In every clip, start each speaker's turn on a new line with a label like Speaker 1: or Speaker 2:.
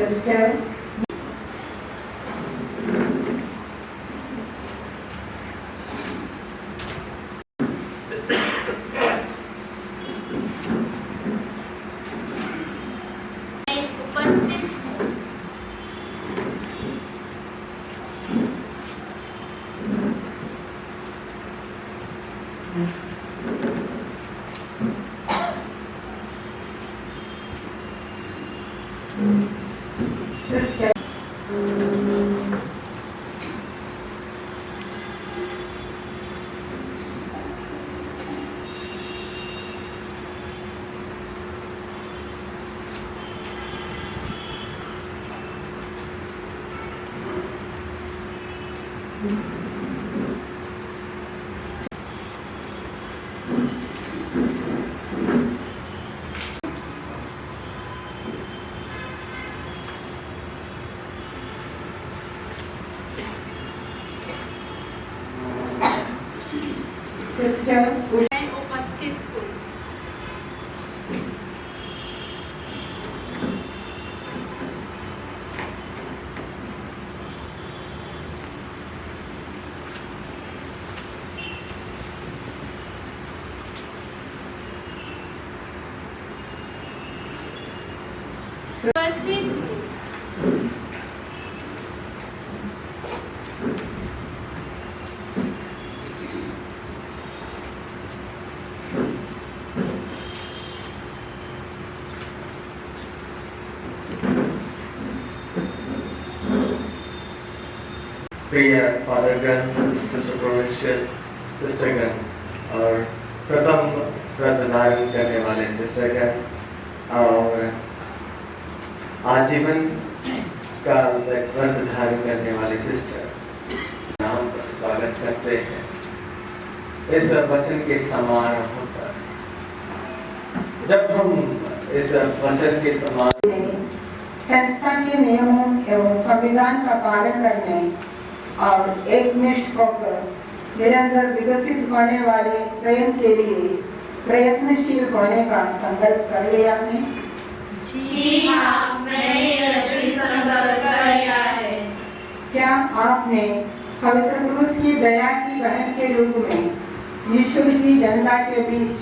Speaker 1: sister. Sister. Sister.
Speaker 2: उपस्थित हूँ। उपस्थित हूँ।
Speaker 3: प्रिय फादरगण, सिस्टर प्रोविंशियल सिस्टरगण और प्रथम व्रत धारण करने वाले सिस्टरगण और आजीवन का व्रत धारण करने वाले सिस्टर नाम पर स्वागत करते हैं इस वचन के समारोह पर। जब हम इस वचन के समारोह
Speaker 1: संस्था के नियमों एवं संविधान का पालन करने और एकनिष्ठ होकर निरंतर विकसित होने वाले प्रेम के लिए प्रयत्नशील होने का संकल्प कर लिया है।
Speaker 2: जी हाँ, मैंने यह संकल्प कर लिया है।
Speaker 1: क्या आपने पवित्र क्रूस की दया की बहन के रूप में ईश्वर की जनता के बीच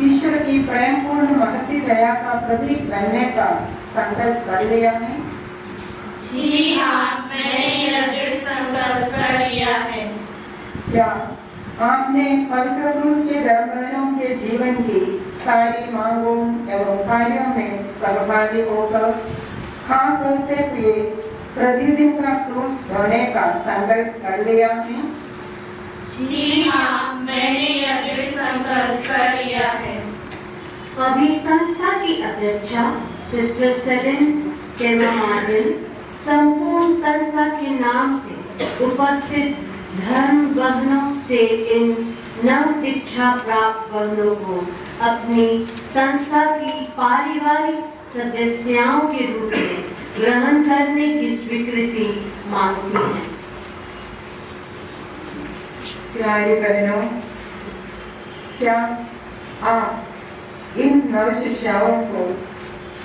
Speaker 1: ईश्वर की प्रेमपूर्ण महती दया का प्रतीक बनने का संकल्प कर लिया है?
Speaker 2: जी हाँ, मैंने यह संकल्प कर लिया है।
Speaker 1: क्या आपने पवित्र क्रूस के धर्म बहनों के जीवन की सारी मांगों एवं कार्यों में सहभागी होकर हाँ करते हुए प्रतिदिन का क्रूस ढोने का संकल्प कर लिया है?
Speaker 2: जी हाँ, मैंने यह संकल्प कर लिया है।
Speaker 4: अभी संस्था की अध्यक्षा सिस्टर सेलिन टेमामाडिल संपूर्ण संस्था के नाम से उपस्थित धर्म बहनों से इन नव दीक्षा प्राप्त बहनों को अपनी संस्था की पारिवारिक सदस्यों के रूप में ग्रहण करने की स्वीकृति मांगती हैं।
Speaker 1: प्यारी बहनों, क्या आप इन नव शिष्याओं को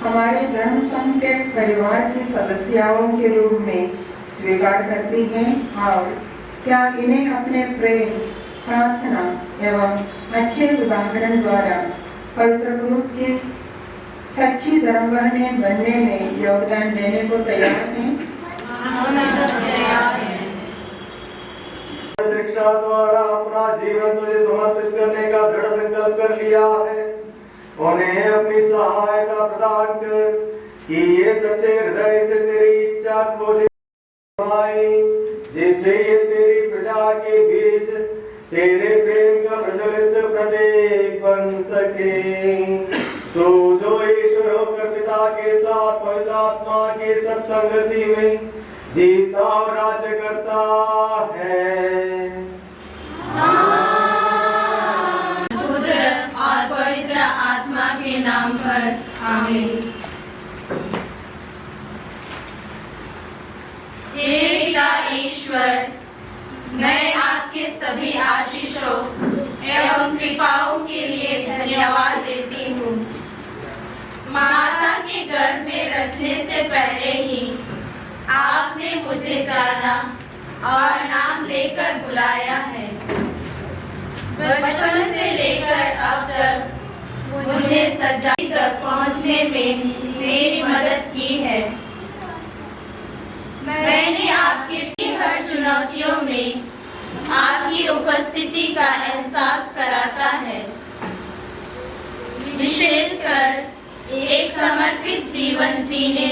Speaker 1: हमारे धर्म संघ के परिवार की सदस्यों के रूप में स्वीकार करती हैं और क्या इन्हें अपने प्रेम, प्रार्थना एवं अच्छे उदाहरण द्वारा पवित्र क्रूस की सच्ची धर्म बहनें बनने में योगदान देने को तैयार हैं?
Speaker 3: दीक्षा द्वारा अपना जीवन तुझे समर्पित करने का दृढ़ संकल्प कर लिया है। उन्हें अपनी सहायता प्रदान कर कि ये सच्चे हृदय से तेरी इच्छा खोजे जिससे ये तेरी प्रजा के बीच तेरे प्रेम का प्रज्वलित प्रतीक बन सके। तो जो ईश्वर होकर पिता के साथ पवित्र आत्मा के सत्संगति में जीता और राज्य करता है।
Speaker 2: पुत्र और पवित्र आत्मा के नाम पर आमीन। हे पिता ईश्वर, मैं आपके सभी आशीषों एवं कृपाओं के लिए धन्यवाद देती हूँ। माता के गर्भ में रचने से पहले ही आपने मुझे जाना और नाम लेकर बुलाया है। बचपन से लेकर अब तक मुझे सच्चाई तक पहुंचने में मेरी मदद की है। मैंने आपकी हर चुनौतियों में आपकी उपस्थिति का एहसास कराता है। विशेषकर एक समर्पित जीवन जीने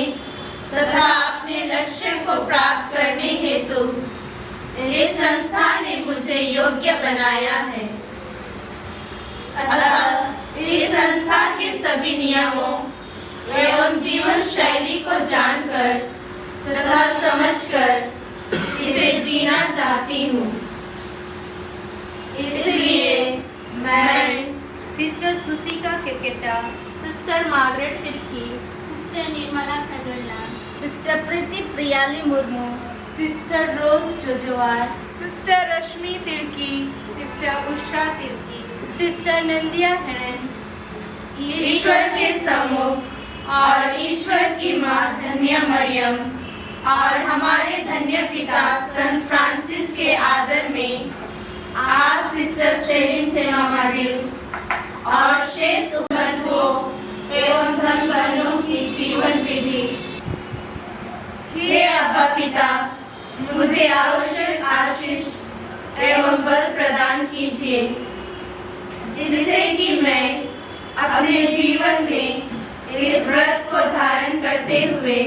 Speaker 2: तथा अपने लक्ष्य को प्राप्त करने हेतु इस संस्था ने मुझे योग्य बनाया है। अतः इस संस्था के सभी नियमों एवं जीवन शैली को जानकर तथा समझकर इसे जीना चाहती हूँ। इसलिए मैं
Speaker 5: sister Susika Kerketta,
Speaker 6: sister Margaret Tirkey,
Speaker 5: sister Nirmala Khajola,
Speaker 7: sister Preeti Priyali Murmu,
Speaker 6: sister Rose Jojowar,
Speaker 8: sister Rashmi Tirkey,
Speaker 5: sister Usha Tirkey, sister Nandiya Herenj,
Speaker 2: ईश्वर के सम्मुख और ईश्वर की माँ धन्य मरियम और हमारे धन्य पिता संत फ्रांसिस के आदर में आप सिस्टर सेलिन चेमामाजिल और शेष बंधुओं एवं धन बहनों की जीवन विधि। हे अब्बा पिता, मुझे आवश्यक आशीष एवं बल प्रदान कीजिए, जिससे कि मैं अपने जीवन में इस व्रत को धारण करते हुए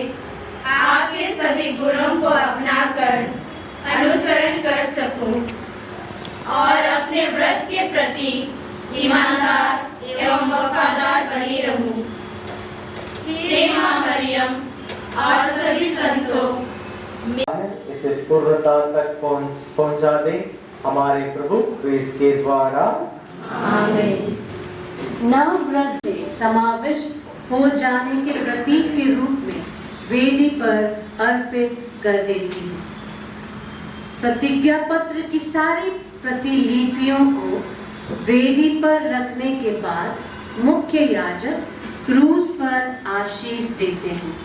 Speaker 2: आपके सभी गुणों को अपनाकर अनुसरण कर सकूं और अपने व्रत के प्रति ईमानदार एवं वफादार बनी रहूं। हे माँ मरियम और सभी संतों,
Speaker 3: इसे पूर्णता तक पहुंचा दे हमारे प्रभु क्रिस्त के द्वारा।
Speaker 2: आमीन।
Speaker 4: नवव्रत से समाविष्ट हो जाने के प्रतीक के रूप में वेदी पर अर्पित कर देती हूँ। प्रतिज्ञा पत्र की सारी प्रतिलिपियों को वेदी पर रखने के बाद मुख्य याजक क्रूस पर आशीष देते हैं।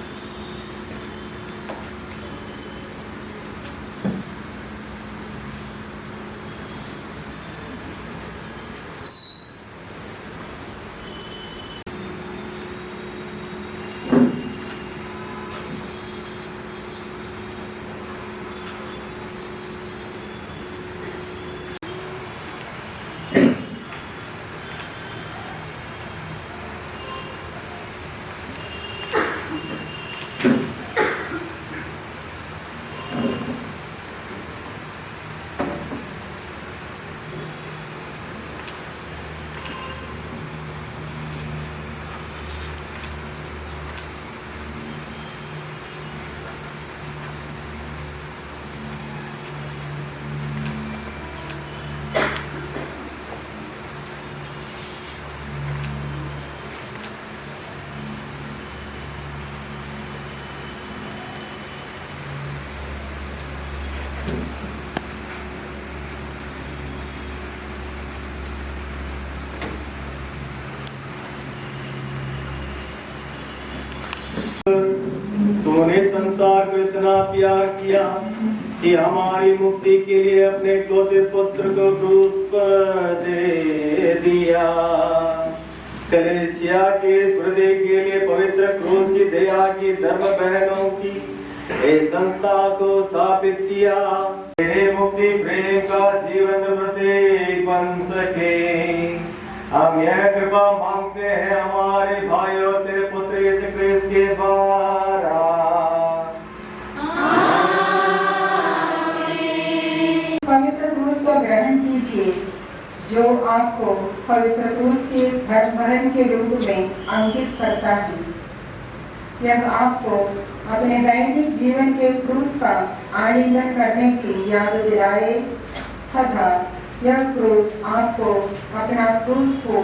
Speaker 3: तूने संसार को इतना प्यार किया कि हमारी मुक्ति के लिए अपने इकलौते पुत्र को क्रूस पर दे दिया। कलीसिया के स्मृति के लिए पवित्र क्रूस की दया की धर्म बहनों की इस संस्था को स्थापित किया। तेरे मुक्ति प्रेम का जीवन प्रतीक बन सके, हम यह कृपा मांगते हैं हमारे भाई और तेरे पुत्र यीशु क्रिस्त के द्वारा।
Speaker 1: पवित्र क्रूस को ग्रहण कीजिए, जो आपको पवित्र क्रूस के धर्म बहन के रूप में अंकित करता है। यह आपको अपने दैनिक जीवन के क्रूस का आलिंगन करने की याद दिलाए तथा यह क्रूस आपको अपना क्रूस को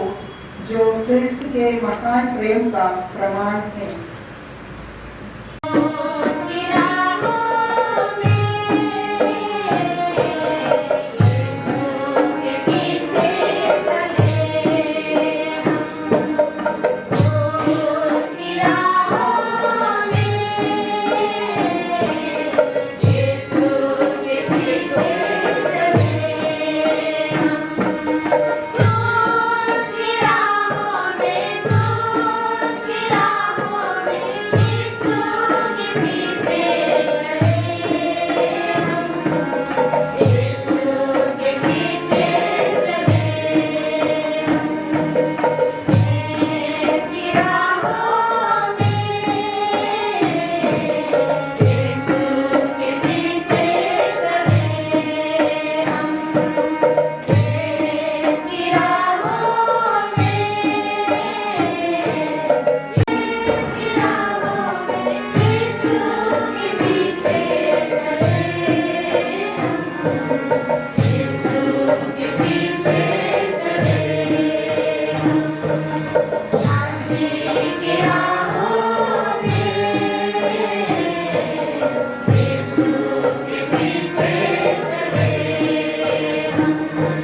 Speaker 1: जो क्रिस्त के महान प्रेम का प्रमाण है।
Speaker 2: उसकी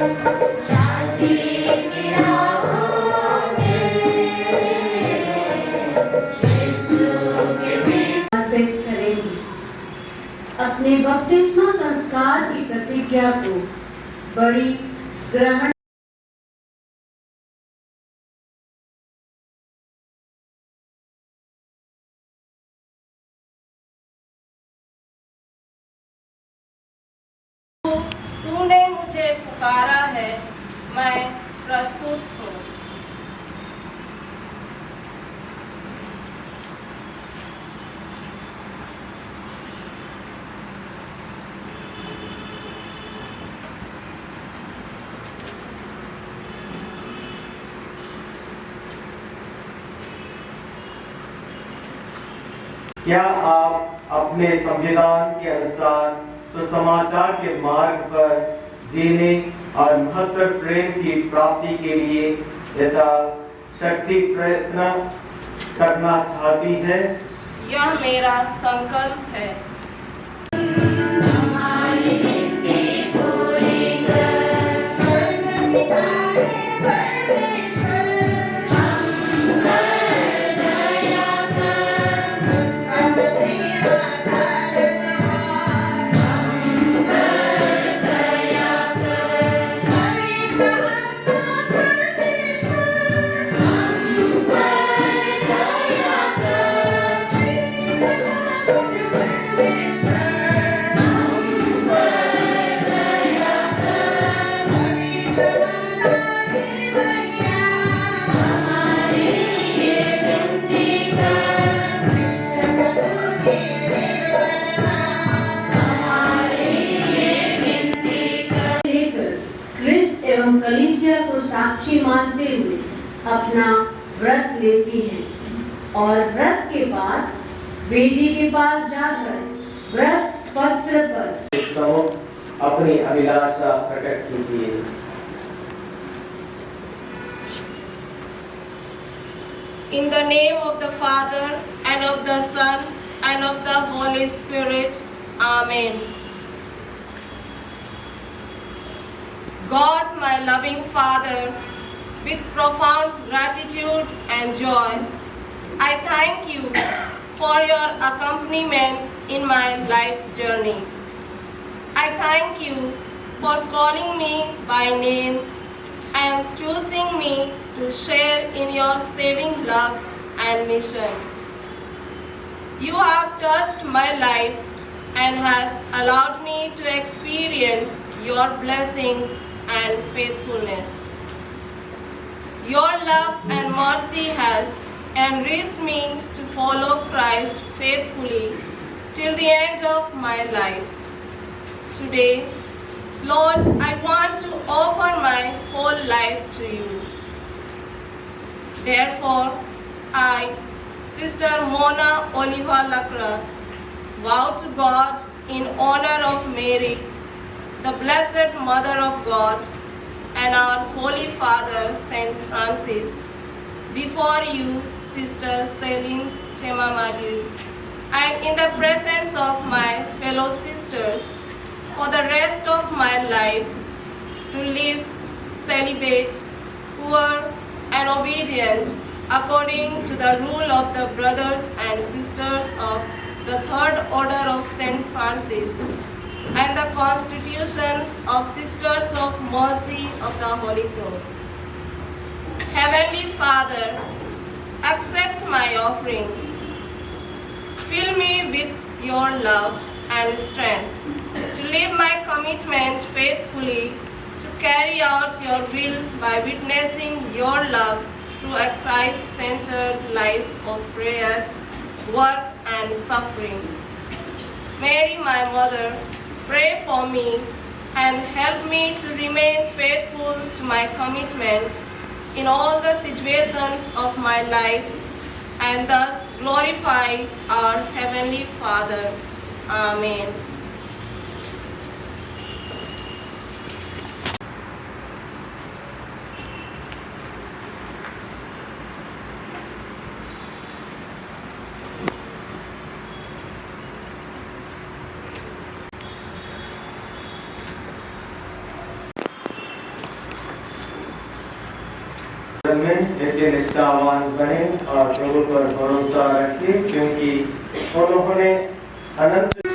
Speaker 4: अर्पित करेंगी। अपने बपतिस्मा संस्कार की प्रतिज्ञा को बड़ी ग्रहण
Speaker 6: तूने मुझे पुकारा है, मैं प्रस्तुत हूँ।
Speaker 3: क्या आप अपने संविधान के अनुसार सुसमाचार के मार्ग पर जीने और महत्तर प्रेम की प्राप्ति के लिए यथाशक्ति प्रयत्न करना चाहती है?
Speaker 6: यह मेरा संकल्प है।
Speaker 4: कलीसिया को साक्षी मानते हुए अपना व्रत लेती हैं और व्रत के बाद वेदी के पास जाकर व्रत पत्र पर
Speaker 3: इस समय अपनी अभिलाषा प्रकट कीजिए।
Speaker 6: In the name of the Father, and of the Son, and of the Holy Spirit. Amen. God, my loving Father, with profound gratitude and joy, I thank you for your accompaniment in my life journey. I thank you for calling me by name and choosing me to share in your saving love and mission. You have touched my life and has allowed me to experience your blessings and faithfulness. Your love and mercy has enriched me to follow Christ faithfully till the end of my life. Today, Lord, I want to offer my whole life to you. Therefore, I, Sister Mona Oliva Lacra, vow to God in honor of Mary, the Blessed Mother of God, and our Holy Father, Saint Francis, before you, Sister Celine Chemamadil, and in the presence of my fellow sisters, for the rest of my life, to live celibate, poor, and obedient, according to the rule of the brothers and sisters of the Third Order of Saint Francis, and the constitutions of Sisters of Mercy of the Holy Cross. Heavenly Father, accept my offering. Fill me with your love and strength to live my commitment faithfully, to carry out your will by witnessing your love through a Christ-centered life of prayer, work, and suffering. Mary, my mother, pray for me and help me to remain faithful to my commitment in all the situations of my life, and thus glorify our Heavenly Father. Amen.
Speaker 3: सच्चे निष्ठावान बने और प्रभु पर भरोसा रखें, क्योंकि उन्होंने अनंत